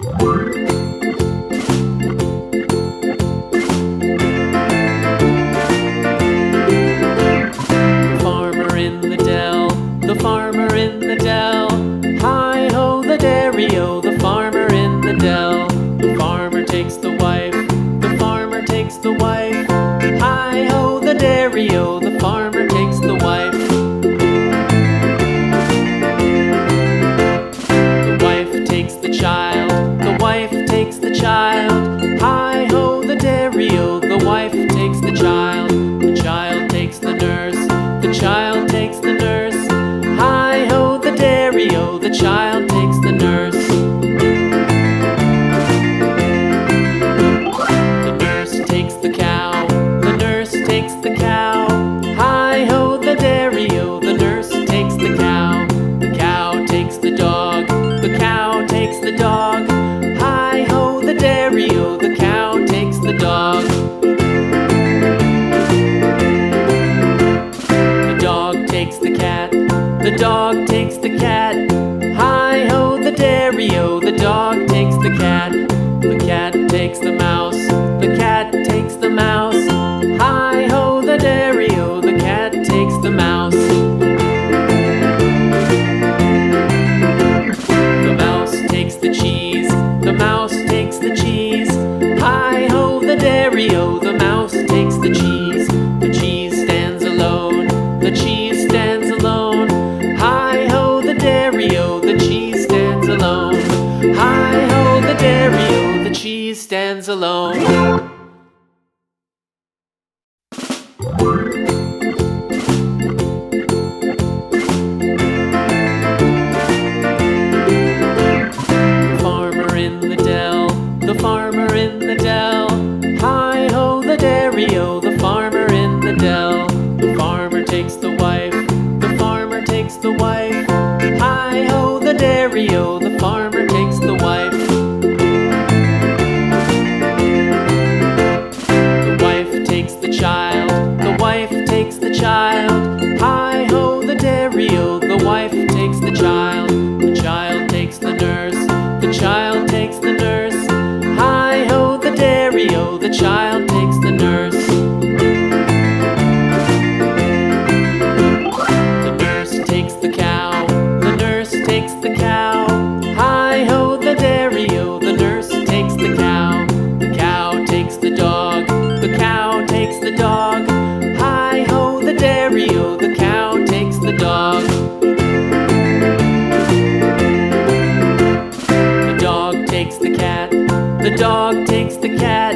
Farmer in the dell, the farmer in the dell. Hi-ho the dairy-o, the farmer in the dell. The farmer takes the wife, the farmer takes the wife. Hi-ho the dairy-o, the farmer takes the wife. The wife takes the child, the wife takes the child. Hi-ho the dairy-o, the wife takes the child. The child takes the nurse, the child takes the nurse. Hi-ho the dairy-o, the child takes the nurse. The nurse takes the cow, the nurse takes the cow. Hi-ho the dairy-o, the nurse takes the cow. The cow takes the dog, the cow takes the dog. Hi-ho the dairy-o, the cow takes the dog. The dog takes the cat, the dog takes the cat. Hi-ho the dairy-o, the dog takes the cat. The cat takes the mouse, the cat takes the mouse. Hi-ho the dairy-o, the cat takes the mouse. The mouse takes the cheese, the mouse takes the cheese. Hi-ho the dairy-o, the mouse takes the cheese. The cheese stands alone, the cheese stands alone. Hi-ho the dairy-o, the cheese stands alone. Hi-ho the dairy-o, the cheese stands alone. The farmer in the dell, the farmer in the dell. Hi-ho the dairy-o, the farmer in the dell. The farmer takes the wife, the farmer takes the wife. Hi-ho the dairy-o, the farmer takes the wife. The wife takes the child, the wife takes the child. Hi-ho the dairy-o, the wife takes the child. The child takes the nurse, the child takes the nurse. Hi-ho the dairy-o, the child takes the nurse. The nurse takes the cow, the nurse takes the cow. Hi-ho the dairy-o, the nurse takes the cow. The cow takes the dog, the cow takes the dog. Hi-ho the dairy-o, the cow takes the dog. The dog takes the cat, the dog takes the cat.